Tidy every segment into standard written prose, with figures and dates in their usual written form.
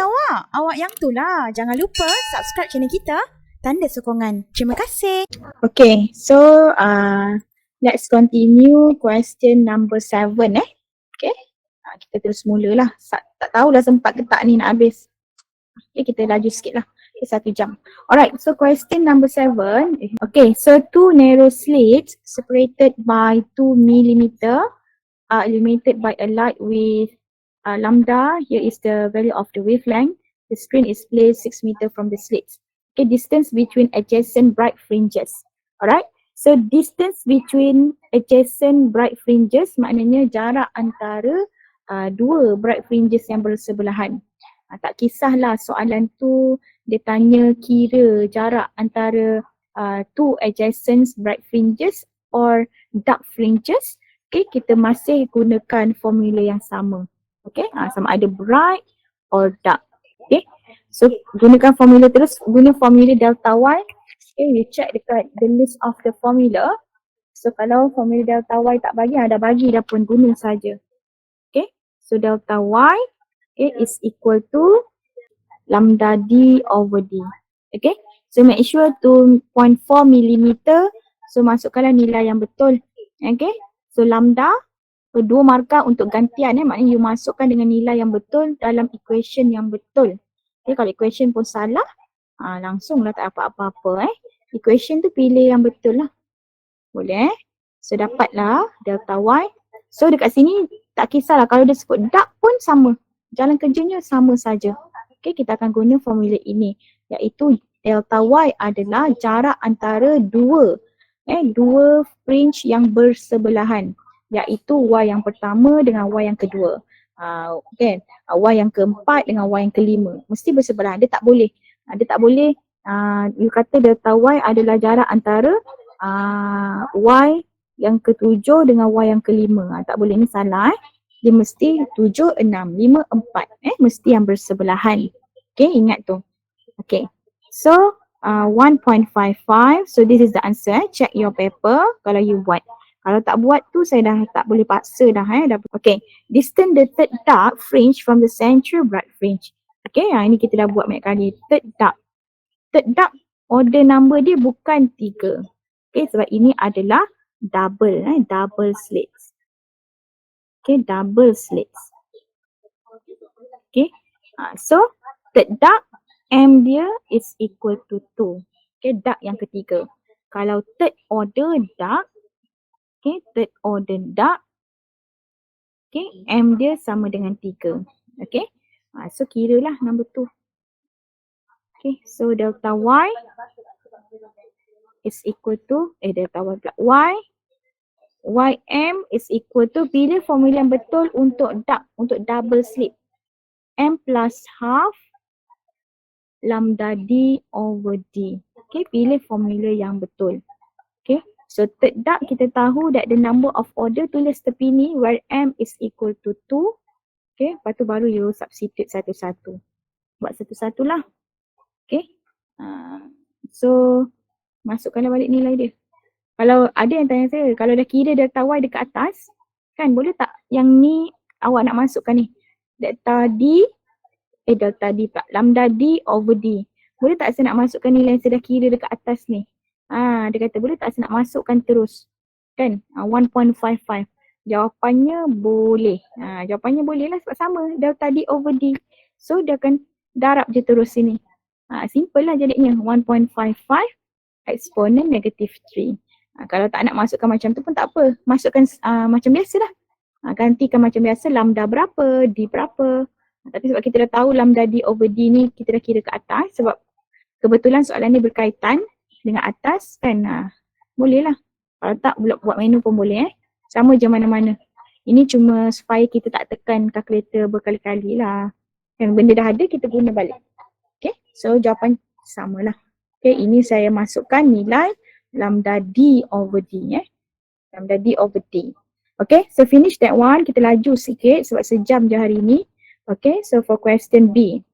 awak. Awak yang tu lah. Jangan lupa subscribe channel kita. Tanda sokongan. Terima kasih. Okay, so let's continue question number 7 Okay, kita terus mulalah. Tak tahulah sempat ke tak ni nak habis. Okay, kita laju sikit lah. Okay, 1 jam. Alright, so question number 7. Okay, so 2 narrow slits separated by 2 millimeter illuminated by a light with lambda. Here is the value of the wavelength. The screen is placed 6 meter from the slits. Okay, distance between adjacent bright fringes. Alright, so distance between adjacent bright fringes maknanya jarak antara dua bright fringes yang bersebelahan. Tak kisahlah soalan tu dia tanya kira jarak antara two adjacent bright fringes or dark fringes. Okay, kita masih gunakan formula yang sama. Okay, sama ada bright or dark. Okay, so gunakan formula terus, guna formula delta Y. Okay, you check dekat the list of the formula. So kalau formula delta Y tak bagi, dah bagi dah pun guna saja. Okay, so delta Y is equal to lambda D over D. Okay, so make sure to 0.4 millimeter. So masukkanlah nilai yang betul. Okay, so lambda, so 2 markah untuk gantian maknanya you masukkan dengan nilai yang betul dalam equation yang betul. Okay, kalau equation pun salah, langsunglah tak apa-apa. Equation tu pilih yang betul lah. Boleh So dapatlah delta Y. So dekat sini tak kisahlah kalau dia sebut dark pun sama. Jalan kerjanya sama saja. Okay, kita akan guna formula ini. Iaitu delta Y adalah jarak antara dua fringe yang bersebelahan. Iaitu Y yang pertama dengan Y yang kedua. Okay, Y yang keempat dengan Y yang kelima. Mesti bersebelahan. Dia tak boleh. You kata delta Y adalah jarak antara Y yang ketujuh dengan Y yang kelima. Tak boleh, ni salah. Dia mesti 7, 6, 5, 4. Mesti yang bersebelahan. Okay, ingat tu. Okay, so 1.55. So this is the answer. Check your paper kalau you buat. Kalau tak buat tu saya dah tak boleh paksa dah. Okay, distance the third dark fringe from the central bright fringe. Okay, ini kita dah buat banyak kali. Third dark order number dia bukan 3. Okay, sebab ini adalah double slits. Okay, double slits. Okay, so third dark M dia is equal to 2. Okay, dark yang ketiga. Kalau third order dark, okay, M dia sama dengan 3. Okay, so kiralah number 2. Okay, so delta Y is equal to, delta Y pula, YM is equal to, pilih formula yang betul untuk dark, untuk double slit. M plus half lambda D over D. Okay, pilih formula yang betul. Okay, so third dark kita tahu that the number of order, tulis tepi ni where M is equal to 2. Okay, lepas tu baru you substitute satu-satu. Buat satu-satu lah. Okay, so masukkanlah balik nilai dia. Kalau ada yang tanya saya, kalau dah kira delta Y dekat atas, kan boleh tak yang ni awak nak masukkan ni? Delta D pula, lambda D over D. Boleh tak saya nak masukkan nilai yang saya dah kira dekat atas ni? Dia kata boleh tak saya nak masukkan terus? Kan? 1.55. Jawapannya boleh. Jawapannya boleh lah sebab sama. Delta D over D. So dia akan darab je terus sini. Simple lah jadinya. 1.55 eksponen negatif 3. Kalau tak nak masukkan macam tu pun tak apa. Masukkan macam biasa lah. Gantikan macam biasa lambda berapa, D berapa. Tapi sebab kita dah tahu lambda D over D ni kita dah kira ke atas. Sebab kebetulan soalan ni berkaitan dengan atas kan. Boleh lah. Kalau tak buat menu pun boleh Sama je mana-mana. Ini cuma supaya kita tak tekan kalkulator berkali-kali lah. Kan benda dah ada kita guna balik. Okay, so jawapan samalah. Okay, ini saya masukkan nilai lambda D over D lambda D over D. Okay, so finish that one. Kita laju sikit sebab sejam je hari ni. Okay, so for question B.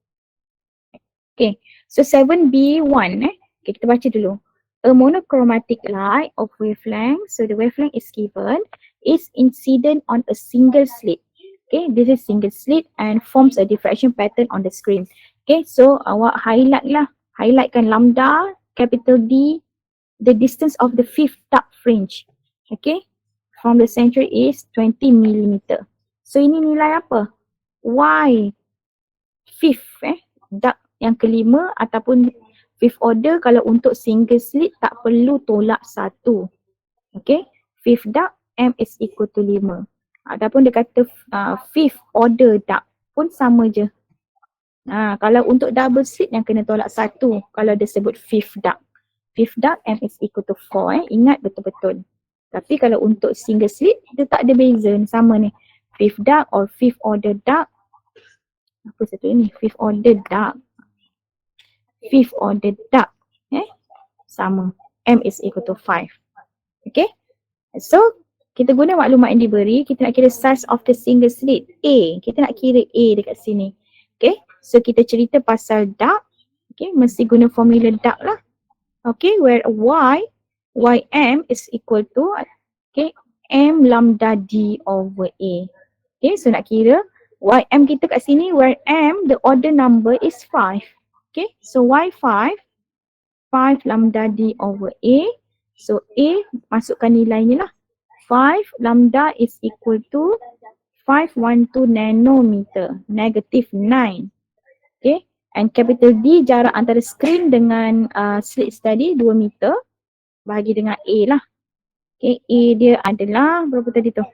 Okay, so 7B1 okay, kita baca dulu. A monochromatic light of wavelength, so the wavelength is given, is incident on a single slit. Okay, this is single slit and forms a diffraction pattern on the screen. Okay, so awak highlightkan lambda, capital D, the distance of the fifth dark fringe. Okay, from the center is 20 mm. So ini nilai apa? Y fifth dark yang kelima ataupun fifth order. Kalau untuk single slit tak perlu tolak 1. Okay, fifth dark M is equal to 5. Ataupun dia kata fifth order dark pun sama je. Kalau untuk double slit yang kena tolak 1 kalau dia sebut fifth dark. Fifth dark M is equal to 4. Ingat betul-betul. Tapi kalau untuk single slit dia tak ada beza, sama ni. Fifth dark or fifth order dark. Apa satu ini? Fifth order dark. Fifth order dark. Sama. M is equal to 5. Okay. So, kita guna maklumat yang diberi, kita nak kira size of the single slit. A. Kita nak kira A dekat sini. Okay. So, kita cerita pasal dark. Okay. Mesti guna formula dark lah. Okay. Where Ym is equal to M lambda D over A. Okay. So, nak kira Ym kita kat sini, where M, the order number is 5. Okay. So, Y5, 5 lambda D over A. So, A masukkan nilainya lah. 5 lambda is equal to 512 nanometer, negative 9. Okay, and capital D jarak antara screen dengan slit tadi 2 meter, bagi dengan A lah. Okay, A dia adalah berapa tadi tu?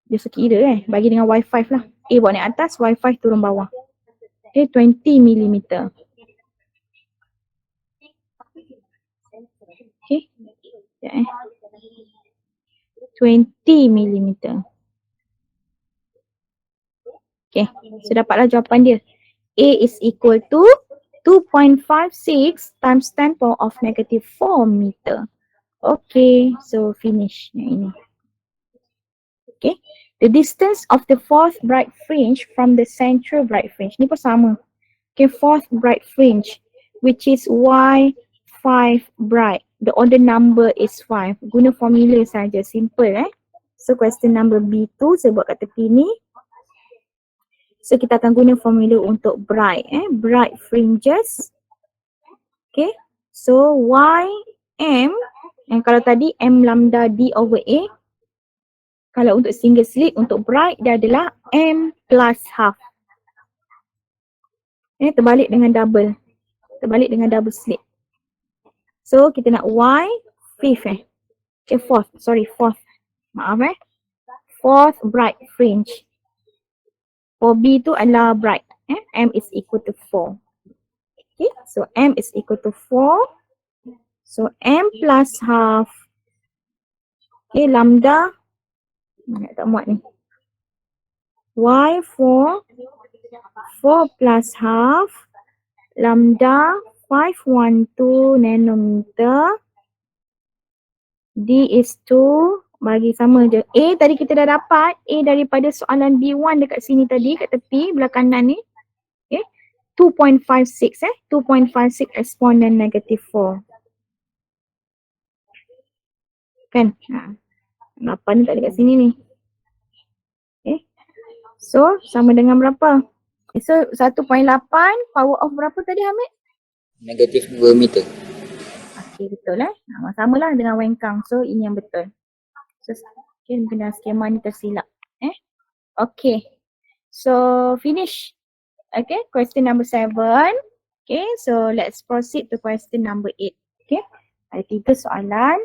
Dia sekira bagi dengan Y5 lah. A bawa naik atas, Y5 turun bawah. Okay, 20 mm. Okay, 20 mm. Okay, so dapatlah jawapan dia. A is equal to 2.56 times 10 power of negative 4 meter. Okay, so finish yang ini. Okay, the distance of the fourth bright fringe from the central bright fringe. Ni pun sama. Okay, fourth bright fringe, which is Y5 bright. The order number is 5. Guna formula saja, simple So question number B2 saya buat kat tepi ni. So kita akan guna formula untuk bright bright fringes. Okay. So Ym, yang kalau tadi M lambda D over A. Kalau untuk single slit, untuk bright dia adalah M plus half. Terbalik dengan double. Terbalik dengan double slit. So kita nak Y fifth okay, fourth. Maaf fourth bright fringe. For B tu adalah bright. M is equal to 4. Okay, so M is equal to 4. So M plus half. Okay, lambda. Tak muat ni. Y4. 4 plus half. Lambda 512 nanometer. D is 2. Bagi sama je. A tadi kita dah dapat. A daripada soalan B1 dekat sini tadi, kat tepi, belah kanan ni. Okay. 2.56 2.56 exponent negative 4. Kan? 8 ni tak ada kat sini ni. Okay. So, sama dengan berapa? Okay, so, 1.8 power of berapa tadi Hamid? Negatif 2 meter. Okay, betul samalah dengan wengkang. So, ini yang betul. So, okay, mungkin dalam skema ni tersilap. Okay. So, finish. Okay, question number 7. Okay, so let's proceed to question number 8. Okay, ada 3 soalan.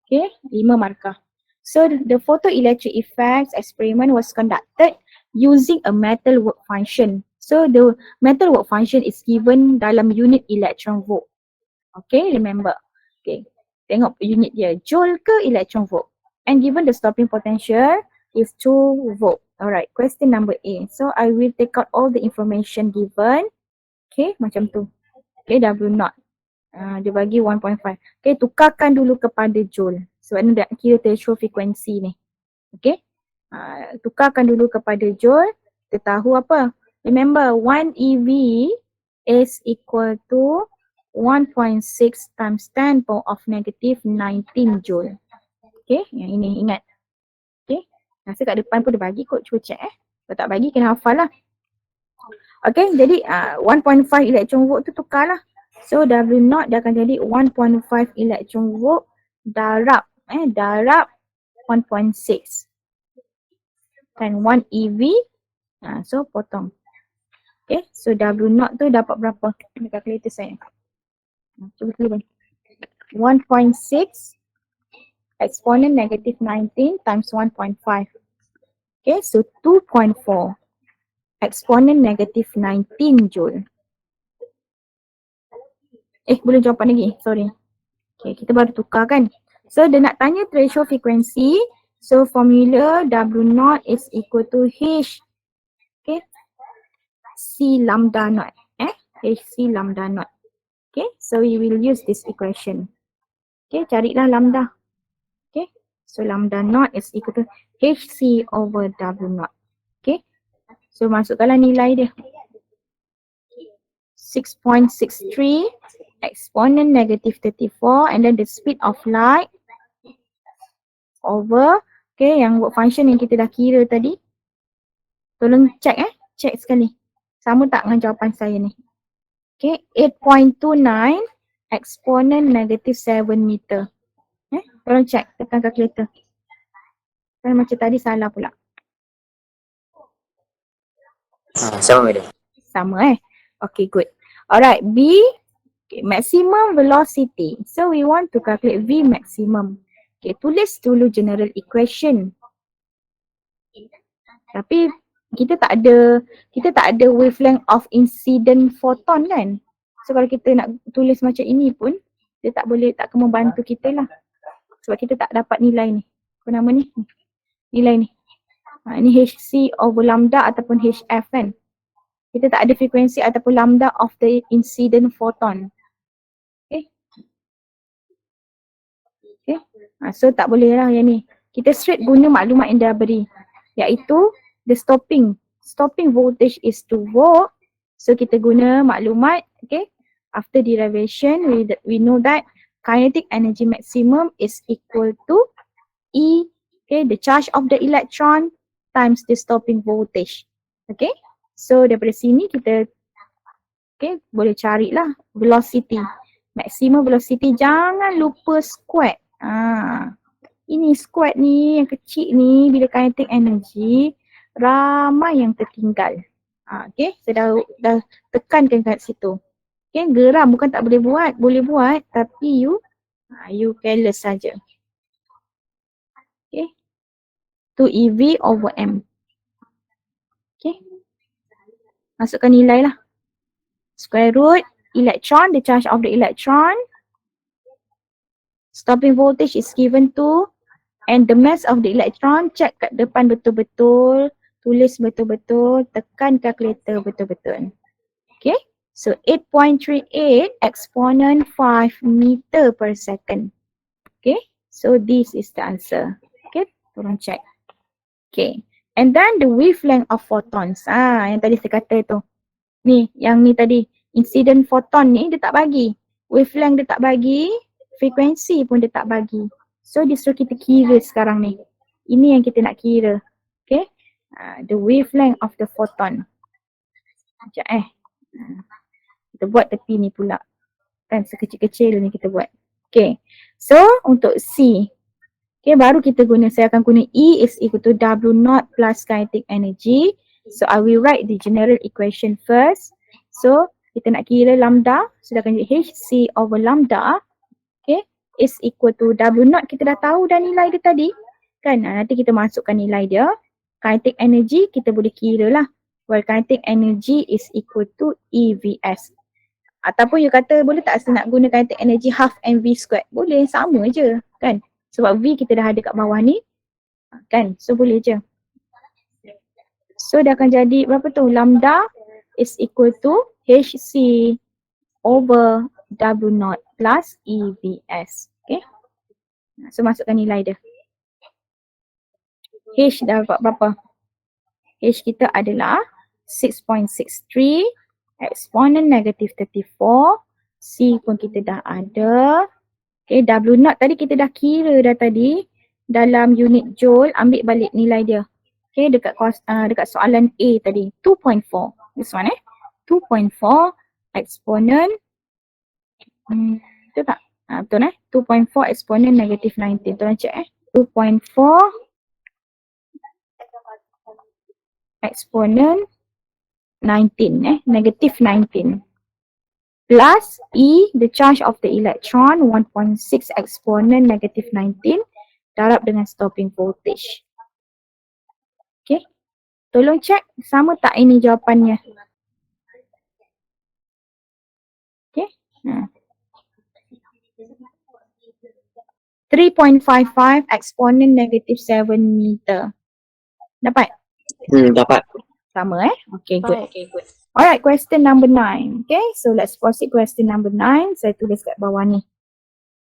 Okay, 5 markah. So, the photoelectric effects experiment was conducted using a metal work function. So, the metal work function is given dalam unit electron volt. Okay, remember. Okay, tengok unit dia. Joule ke electron volt. And given the stopping potential is 2 volt. Alright, question number A. So, I will take out all the information given. Okay, macam tu. Okay, W0. Dia bagi 1.5. Okay, tukarkan dulu kepada joule. Sebab ni dah kira threshold frekuensi ni. Okay. Tukarkan dulu kepada joule. Kita tahu apa? Remember, 1 EV is equal to 1.6 times 10 power of negative 19 joule. Okay, yang ini ingat. Okay. Rasa kat depan pun dia bagi kot, cuba check Kalau tak bagi kena hafal lah. Okay, jadi 1.5 elektron volt tu tukar lah. So W0 dia akan jadi 1.5 elektron volt darab 1.6. Kan 1 EV. So potong. Okay, so W0 tu dapat berapa? Ini kalkulator saya. Cuba dulu. 1.6 exponent negative 19 times 1.5. Okay, so 2.4 exponent negative 19 joule. Boleh jawapan lagi, sorry. Okay, kita baru tukar kan. So dia nak tanya threshold frequency. So formula W0 is equal to H. Okay, C lambda naught. H C lambda naught. Okay, so we will use this equation. Okay, carilah lambda. Okay, so lambda naught is equal to HC over W0. Okay, so masukkanlah nilai dia. 6.63 exponent negative 34 and then the speed of light over, okay, yang work function yang kita dah kira tadi. Tolong check check sekali. Sama tak dengan jawapan saya ni? Okay, 8.29 exponent negative 7 meter. Tolong check, tekan kalkulator. Kan macam tadi salah pula. Sama dia. Sama Okay, good. Alright, B, okay, maximum velocity. So we want to calculate V maximum. Okay, tulis dulu general equation. Tapi kita tak ada wavelength of incident photon kan. So kalau kita nak tulis macam ini pun, dia tak akan membantu kita lah. Sebab kita tak dapat nilai ni. Apa nama ni? Nilai ni. Ini HC over lambda ataupun HF kan. Kita tak ada frekuensi ataupun lambda of the incident photon. Okay. So tak boleh lah yang ni. Kita straight guna maklumat yang dah beri. Iaitu the stopping voltage is 2 volt. So kita guna maklumat, okay. After derivation, we know that kinetic energy maximum is equal to E, okay, the charge of the electron times the stopping voltage. Okay. So daripada sini kita boleh carilah velocity. Maximum velocity, jangan lupa square. Ini square ni yang kecil ni bila kinetic energy ramai yang tertinggal. Okay, saya dah tekankan kat situ. Okay, geram bukan tak boleh buat, boleh buat tapi you careless saja. Okay, 2 EV over M. Okay. Masukkan nilai lah. Square root, electron, the charge of the electron. Stopping voltage is given to, and the mass of the electron, check kat depan betul-betul, tulis betul-betul, tekan kalkulator betul-betul. Okay, so 8.38 exponent 5 meter per second. Okay, so this is the answer. Okay, tolong check. Okay. And then the wavelength of photons. Yang tadi saya kata tu. Ni, yang ni tadi. Incident photon ni dia tak bagi. Wavelength dia tak bagi. Frekuensi pun dia tak bagi. So dia suruh kita kira sekarang ni. Ini yang kita nak kira. Okay. The wavelength of the photon. Sekejap kita buat tepi ni pula. Kan sekecil-kecil ni kita buat. Okay. So untuk C. Okay, baru kita saya akan guna E is equal to W0 plus kinetic energy. So I will write the general equation first. So kita nak kira lambda, so dia akan jadi HC over lambda, okay, is equal to W0, kita dah tahu dah nilai dia tadi. Kan, nanti kita masukkan nilai dia. Kinetic energy kita boleh kira lah. Well, kinetic energy is equal to EVS. Ataupun you kata boleh tak saya nak guna kinetic energy half mv squared? Boleh, sama je kan. Sebab V kita dah ada kat bawah ni. Kan? So boleh je. So dia akan jadi berapa tu? Lambda is equal to HC over W0 plus EVS. Okay. So masukkan nilai dia. H dah dapat berapa? H kita adalah 6.63 exponent negative 34. C pun kita dah ada. Okay, W0 tadi kita dah kira dah tadi. dalam unit joule, ambil balik nilai dia. Okay, dekat soalan A tadi, 2.4. This one 2.4 eksponen, betul tak? Betul 2.4 eksponen negatif 19. Tolong cek 2.4 eksponen 19 negatif 19. Plus E, the charge of the electron, 1.6 eksponen negatif 19 darab dengan stopping voltage. Okay, tolong cek sama tak ini jawapannya. Okay, 3.55 eksponen negatif 7 meter. Dapat? Dapat. Sama Okay, good. Alright, question number 9. Okay, so let's proceed question number 9. Saya tulis kat bawah ni.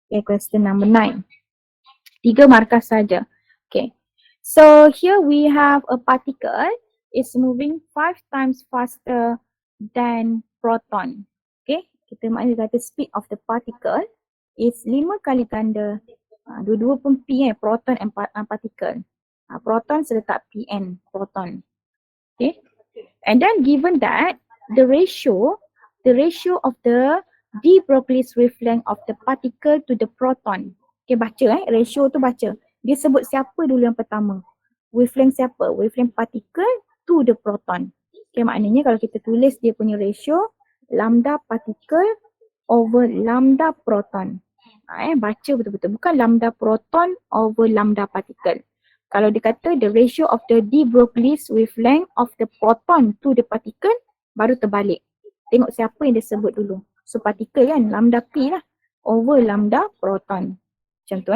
Okay, question number 9. 3 markah saja. Okay, so here we have a particle is moving 5 times faster than proton. Okay, kita maknanya kata speed of the particle is 5 kali ganda. Dua-dua pun P proton and particle. Proton saya letak PN, proton. Okay. And then given that the ratio of the de Broglie's wavelength of the particle to the proton. Okay, baca ratio tu baca. Dia sebut siapa dulu yang pertama? Wavelength siapa? Wavelength particle to the proton. Okay, maknanya kalau kita tulis dia punya ratio lambda particle over lambda proton. Baca betul-betul. Bukan lambda proton over lambda particle. Kalau dia kata the ratio of the de Broglie's wavelength of the proton to the particle, baru terbalik. Tengok siapa yang dia sebut dulu. So particle kan, lambda P lah. Over lambda proton. Macam tu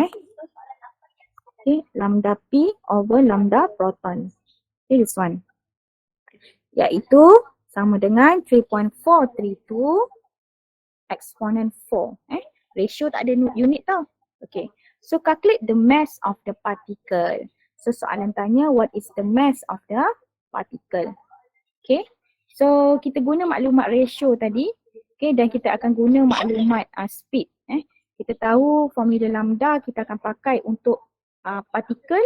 Okay, lambda P over lambda proton. Okay, this one. Iaitu sama dengan 3.432 eksponen 4. Ratio tak ada unit tau. Okay, so calculate the mass of the particle. So soalan tanya what is the mass of the particle. Okay, so kita guna maklumat ratio tadi. Okay, dan kita akan guna maklumat speed. Kita tahu formula lambda kita akan pakai untuk particle.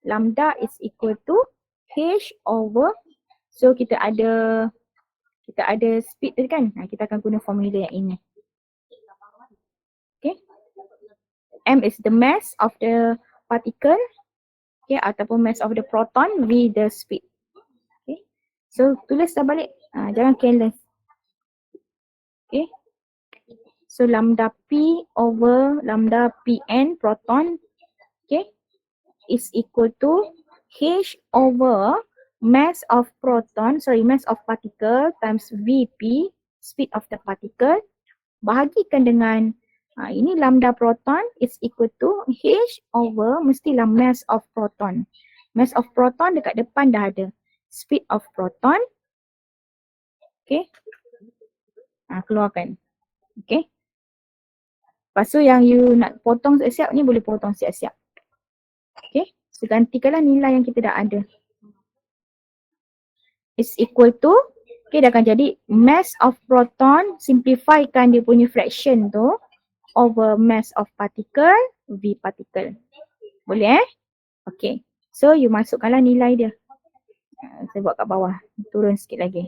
Lambda is equal to H over, so kita ada speed tadi kan. Kita akan guna formula yang ini. Okay, M is the mass of the particle. Okay, ataupun mass of the proton, V the speed. Okay, so tulis dah balik, jangan careless. Okay, so lambda P over lambda Pn proton, okay, is equal to H over mass of particle times Vp, speed of the particle, bahagikan dengan ini lambda proton is equal to H over mestilah mass of proton. Mass of proton dekat depan dah ada. Speed of proton. Okay. Keluarkan. Okay. Lepas tu yang you nak potong siap-siap ni boleh potong siap-siap. Okay. So gantikanlah nilai yang kita dah ada. Is equal to, okay, dah akan jadi mass of proton, simplifykan dia punya fraction tu, over mass of particle, V particle. Boleh Okay. So you masukkanlah nilai dia. Saya buat kat bawah. Turun sikit lagi.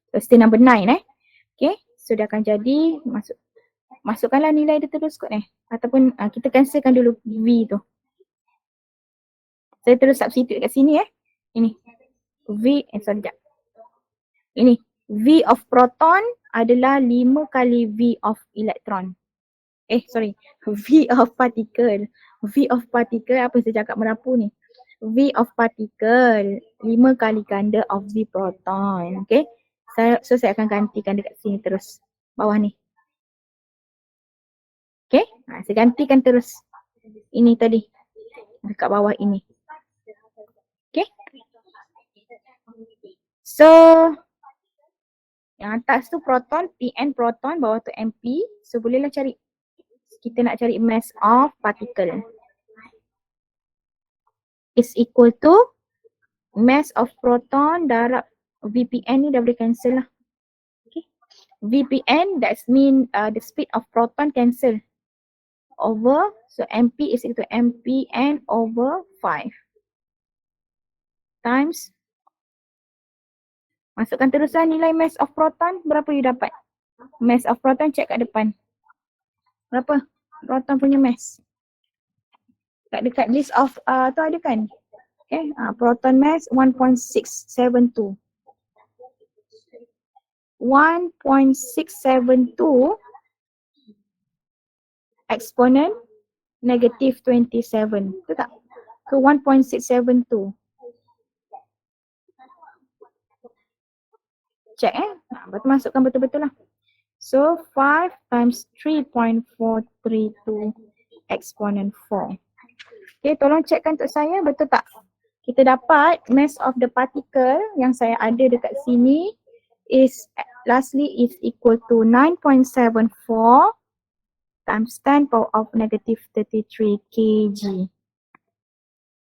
Question number 9 Okay. So dia akan jadi, masukkanlah nilai dia terus kot Ataupun kita cancelkan dulu V tu. Saya terus substitute kat sini Ini. V, sekejap. Ini. V of proton adalah 5 kali V of electron. V of particle. V of particle, apa saya cakap merapu ni? V of particle, 5 kali ganda of V proton. Okay. So saya akan gantikan dekat sini terus. Bawah ni. Okay. Saya gantikan terus. Ini tadi. Dekat bawah ini. Okay. So, yang atas tu proton, Pn proton, bawah tu MP. So bolehlah cari. Kita nak cari mass of particle. Is equal to mass of proton darab VPN ni dah boleh cancel lah. Okay. VPN, that's mean the speed of proton cancel. over, so MP is equal to MPN over 5 times, masukkan terusan nilai mass of proton, berapa you dapat? Mass of proton check kat depan. Berapa proton punya mass? Dekat list of tu ada kan? Okay, proton mass 1.672. 1.672 exponent negative 27. Betul tak? Ke 1.672. Check betul, masukkan betul-betul lah. So 5 times 3.432 exponent 4. Okay, tolong checkkan untuk saya betul tak? Kita dapat mass of the particle yang saya ada dekat sini is lastly is equal to 9.74 times 10 power of negative 33 kg.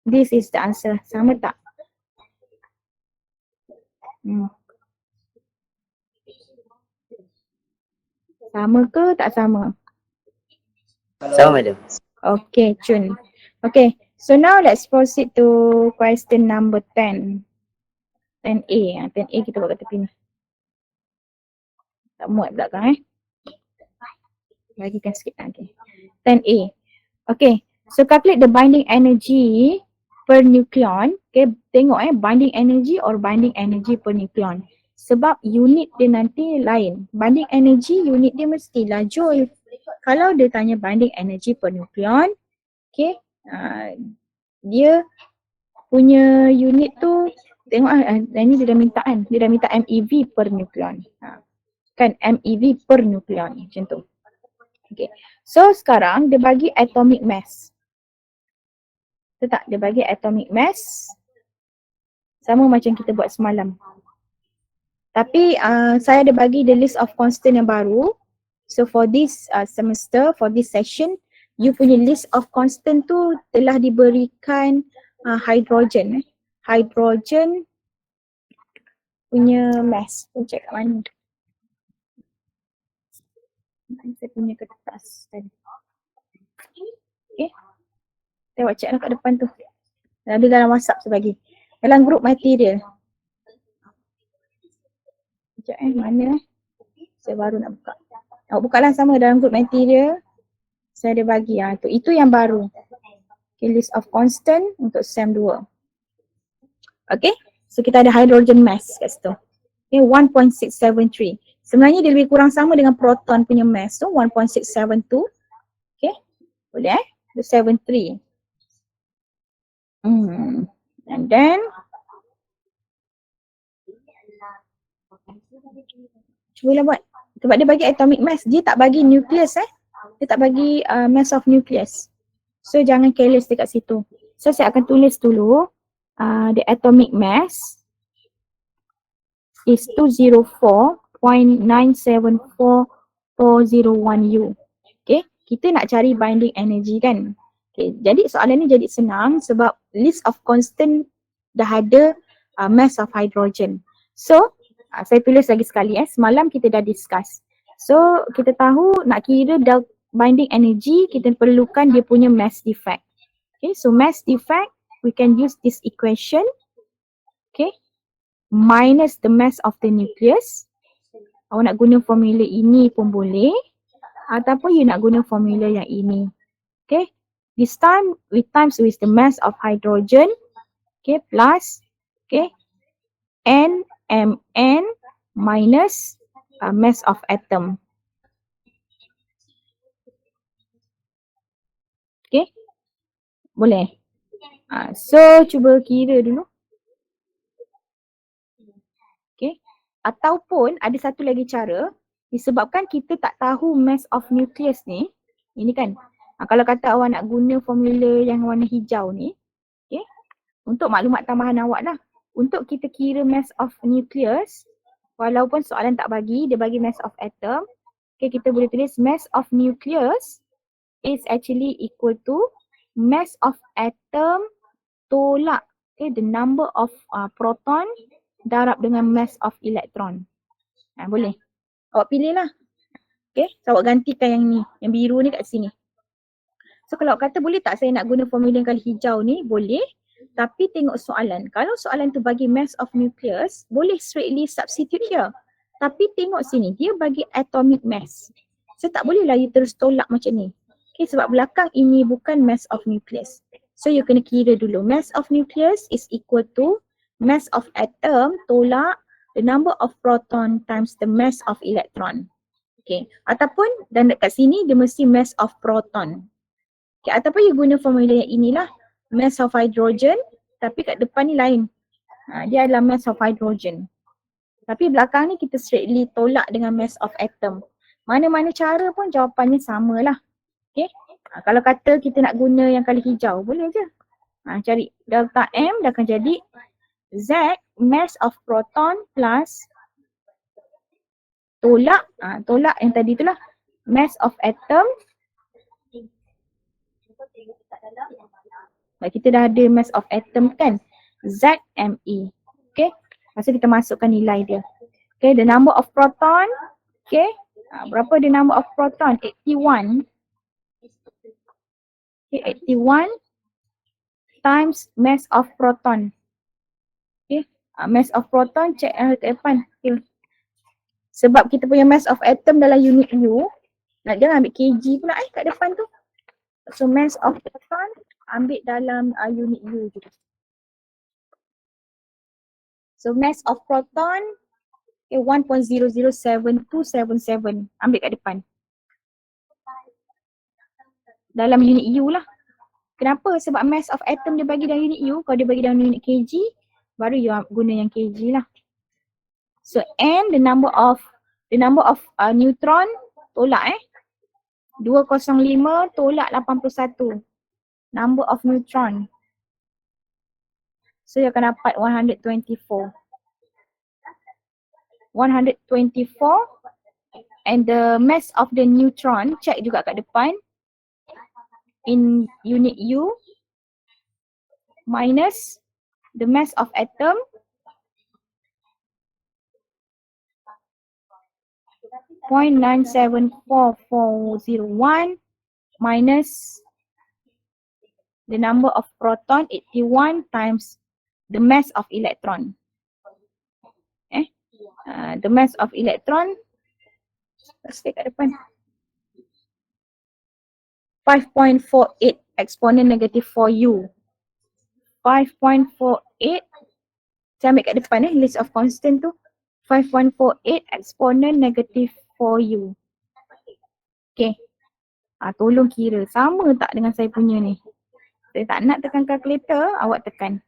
This is the answer. Sama tak? Sama ke tak sama? Sama madam. Okay, Chun. Okay, so now let's proceed to question number 10. 10A. 10A kita buat kat tepi ni. Tak muat belakang Bagikan sikit okay. 10A. Okay, so calculate the binding energy per nucleon. Okay, tengok binding energy or binding energy per nucleon. Sebab unit dia nanti lain. Binding energy unit dia mestilah joule. Kalau dia tanya binding energy per nucleon, okay, dia punya unit tu tengok ini dia dah minta kan, dia dah minta MeV per nucleon. Kan MeV per nucleon macam tu. Okay. So sekarang dia bagi atomic mass. Betul tak? Dia bagi atomic mass sama macam kita buat semalam. Tapi saya ada bagi the list of constant yang baru. So for this semester, for this session, you punya list of constant tu telah diberikan hydrogen. Hydrogen punya mass. Saya check kat mana. Saya punya kertas tadi. Okay. Saya buat check kat depan tu. Ada dalam WhatsApp saya bagi. Dalam group material. Sekejap mana saya baru nak buka. Buka lah sama dalam group material. Saya ada bagi tu. Itu yang baru. Okay, list of constant untuk SEM 2. Okay, so kita ada hydrogen mass kat situ. Okay, 1.673. Sebenarnya dia lebih kurang sama dengan proton punya mass tu, 1.672. Okay, boleh 73. And then cubalah buat. Sebab dia bagi atomic mass, dia tak bagi nucleus Dia tak bagi mass of nucleus. So jangan careless dekat situ. So saya akan tulis dulu the atomic mass is 204.974401 U. Okay, kita nak cari binding energy kan. Okay, jadi soalan ni jadi senang sebab list of constant dah ada mass of hydrogen. So saya tulis lagi sekali semalam kita dah discuss. So kita tahu nak kira binding energy kita perlukan dia punya mass defect. Okay, so mass defect we can use this equation. Okay, minus the mass of the nucleus. Awak nak guna formula ini pun boleh ataupun you nak guna formula yang ini. Okay, this time we times with the mass of hydrogen. Okay, plus NMN minus mass of atom. Okay, boleh. So cuba kira dulu. Okay, ataupun ada satu lagi cara, disebabkan kita tak tahu mass of nucleus ni. Ini kan, kalau kata awak nak guna formula yang warna hijau ni, okay, untuk maklumat tambahan awak lah. Untuk kita kira mass of nucleus, walaupun soalan tak bagi, dia bagi mass of atom. Okay, kita boleh tulis mass of nucleus is actually equal to mass of atom tolak the number of proton darab dengan mass of electron. Boleh. Awak pilih lah. Okay, so awak gantikan yang ni, yang biru ni kat sini. So kalau kata boleh tak saya nak guna formula yang kali hijau ni, boleh. Tapi tengok soalan. Kalau soalan tu bagi mass of nucleus, boleh straightly substitute here. Tapi tengok sini, dia bagi atomic mass. So tak boleh lah you terus tolak macam ni. Okay, sebab belakang ini bukan mass of nucleus. So you kena kira dulu. Mass of nucleus is equal to mass of atom tolak the number of proton times the mass of electron. Okay, ataupun dan dekat sini dia mesti mass of proton. Okay, ataupun you guna formula yang inilah, mass of hydrogen, tapi kat depan ni lain. Dia adalah mass of hydrogen. Tapi belakang ni kita straightly tolak dengan mass of atom. Mana-mana cara pun jawapannya sama lah. Okay. Kalau kata kita nak guna yang kali hijau, boleh je. Cari delta M dah akan jadi Z mass of proton plus tolak yang tadi tu lah mass of atom. Kita dah ada mass of atom kan, ZMe. Okay, lepas tu kita masukkan nilai dia. Okay, the number of proton. Okay, berapa the number of proton? 81. Okay, 81 times mass of proton. Okay, mass of proton check kat depan. Okay. Sebab kita punya mass of atom dalam unit U, jangan ambil kg pula kat depan tu. So mass of proton ambil dalam unit U juga. So mass of proton 1.007277. Ambil kat depan. Dalam unit U lah. Kenapa? Sebab mass of atom dia bagi dalam unit U. Kalau dia bagi dalam unit kg, baru you guna yang kg lah. So N the number of neutron tolak 205 tolak 81. Number of neutron. So you akan dapat 124. 124 and the mass of the neutron, check juga kat depan. In unit U minus the mass of atom. .974401 minus the number of proton 81 times the mass of electron. The mass of electron, let's take kat depan. 5.48 exponent negative 4U. 5.48, saya ambil kat depan list of constant tu. 5.48 exponent negative 4U. Okay. Tolong kira. Sama tak dengan saya punya ni? Saya tak nak tekan calculator, awak tekan.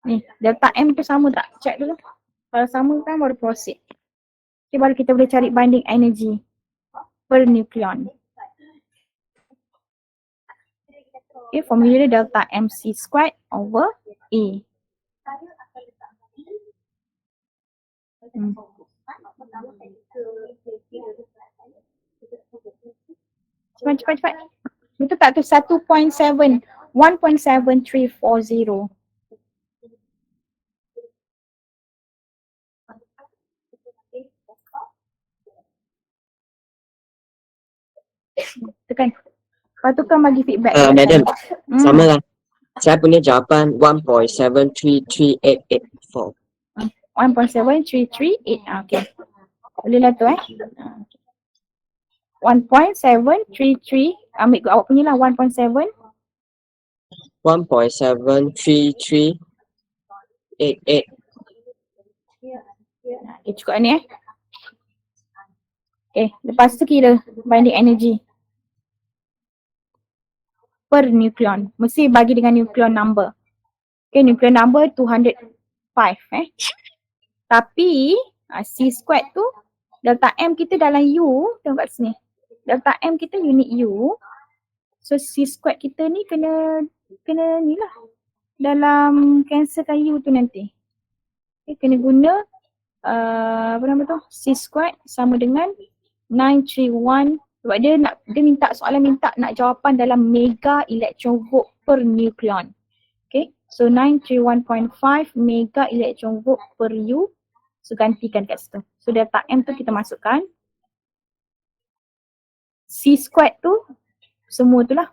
Ni, delta M tu sama tak? Check dulu. Kalau sama kan baru proceed. Okay, baru kita boleh cari binding energy per nucleon. Okay, formula dia delta MC squared over A. Cepat. Betul tak tu 1.7, 1.7340. Tekan. Lepas tu kan bagi feedback. Madam, sama lah. Saya punya jawapan 1.733884. 1.7338. Okay. Boleh lah tu 1.733. Ambil awak punya lah 1.7. 1.73388. Okay, cukup ni Okay, lepas tu kira binding energy per nucleon. Mesti bagi dengan nucleon number. Okay, nucleon number 205 Tapi C squared tu delta M kita dalam U, tengok kat sini. Delta M kita unit U. So C squared kita ni kena ni lah. Dalam cancelkan U tu nanti. Okay, kena guna apa nama tu? C squared sama dengan 931. Sebab dia minta soalan minta nak jawapan dalam mega electron volt per nucleon. Okay, so 931.5 mega electron volt per U. So gantikan kat situ. So delta M tu kita masukkan. C squared tu semua tu lah.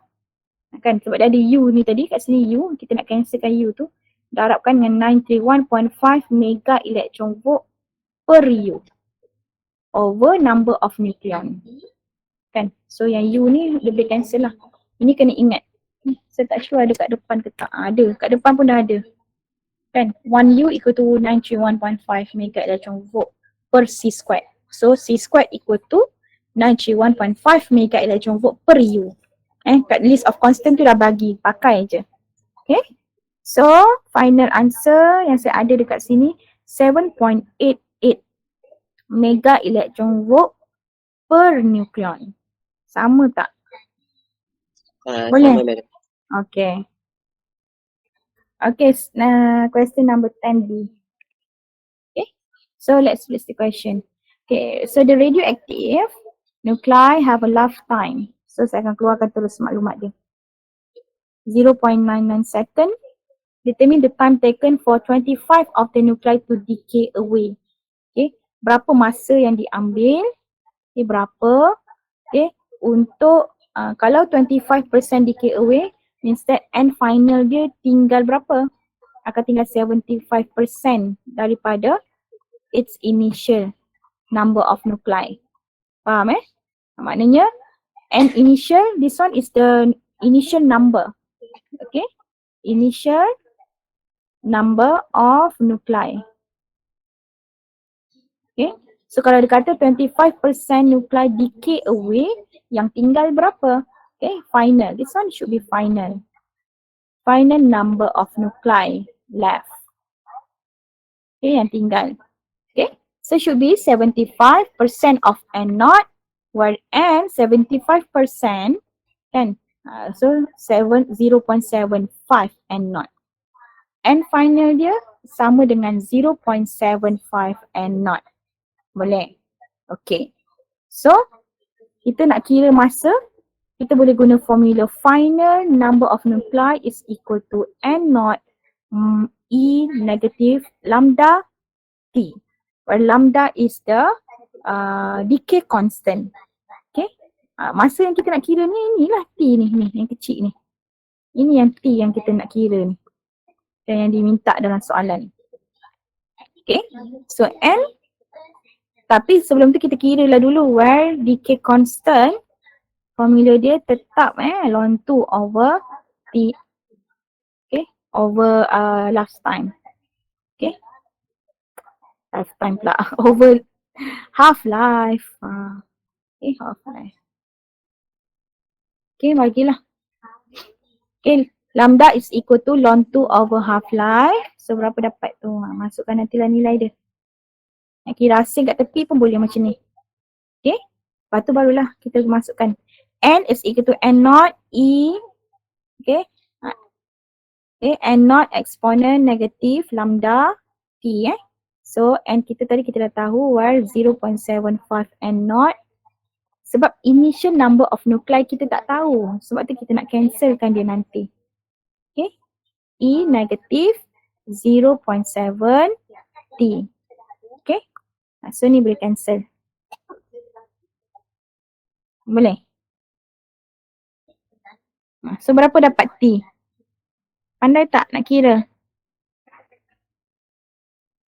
Kan sebab dia ada U ni tadi, kat sini U, kita nak cancelkan U tu. Darabkan dengan 931.5 mega electron volt per U over number of nucleon. Kan, so yang U ni dia boleh cancel lah. Ini kena ingat. Saya tak sure ada kat depan ke tak. Ada, kat depan pun dah ada. Kan, 1U equal to 931.5 mega electron volt per C squared. So C squared equal to 931.5 mega electron volt per U. Kat list of constant tu dah bagi, pakai je. Okay. So final answer yang saya ada dekat sini 7.88 mega electron volt per nucleon. Sama tak? Boleh? Sama madam. Okay. Okay, question number 10B. Okay, so let's list the question. Okay, so the radioactive nuclei have a lifetime. So saya akan keluarkan terus maklumat dia. 0.99 second. Determine the time taken for 25 of the nuclei to decay away. Okay, berapa masa yang diambil? Okay, berapa? Okay, untuk kalau 25% decay away, means that end final dia tinggal berapa? Akan tinggal 75% daripada its initial number of nuclei. Faham Maknanya end initial, this one is the initial number. Okay, initial number of nuclei. Okay, so kalau dia kata 25% nuclei decay away, yang tinggal berapa? Okay, final. This one should be final. Final number of nuclei left. Okay, yang tinggal. Okay, so should be 75% of N0, where N 75% kan. So 0.75 N0. N final dia sama dengan 0.75 N0. Boleh? Okay. So kita nak kira masa, kita boleh guna formula final number of nuclei is equal to N0 E negative lambda T, where lambda is the decay constant. Okay, masa yang kita nak kira ni, inilah T ni yang kecil ni. Ini yang T yang kita nak kira ni, dan yang diminta dalam soalan. Okay, so N, tapi sebelum tu kita kira lah dulu where decay constant, formula dia tetap ln 2 over T, okay, over lifetime. Okay, lifetime pula, over half-life. Okay, half-life. Okay, bagilah. Okay, lambda is equal to ln 2 over half-life. So berapa dapat tu? Masukkan nantilah nilai dia. Nak kira asing kat tepi pun boleh macam ni. Okay, lepas tu barulah kita masukkan N is equal to N0 E. Okay, N0 exponent negative lambda T. So N kita tadi kita dah tahu where 0.75 N0. Sebab initial number of nuclei kita tak tahu. Sebab tu kita nak cancelkan dia nanti. Okay, E negative 0.7 T. Okay, so ni boleh cancel. Boleh? So berapa dapat T? Pandai tak nak kira?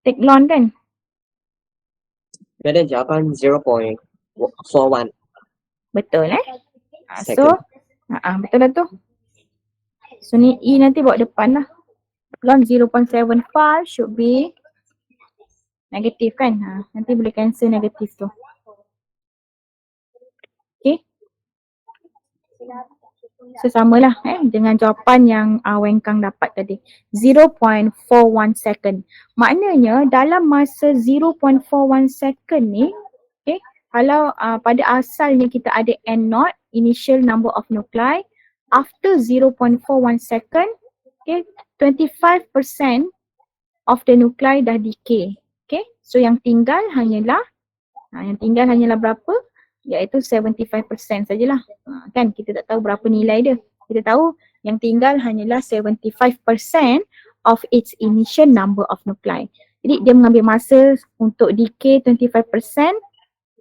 Take ln kan? Madam, jawapan 0.41. Betul So betul lah tu. So ni E nanti bawa depan lah. Ln 0.75 should be negatif kan? Nanti boleh cancel negatif tu. Okay. So samalah dengan jawapan yang Wen Kang dapat tadi. 0.41 second. Maknanya dalam masa 0.41 second ni, okay, kalau pada asalnya kita ada N0, initial number of nuclei, after 0.41 second, okay, 25% of the nuclei dah decay. Okay, so yang tinggal hanyalah berapa? Iaitu 75% sajalah. Kan kita tak tahu berapa nilai dia. Kita tahu yang tinggal hanyalah 75% of its initial number of nuclei. Jadi dia mengambil masa untuk decay 25%,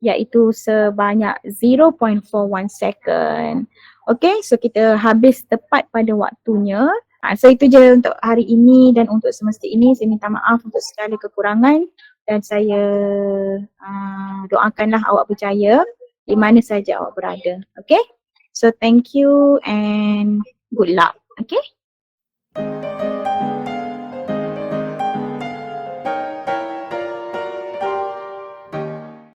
iaitu sebanyak 0.41 second. Okay, so kita habis tepat pada waktunya. So itu je untuk hari ini dan untuk semester ini. Saya minta maaf untuk segala kekurangan dan saya doakanlah awak berjaya di mana saja awak berada. Okay, so thank you and good luck. Okay.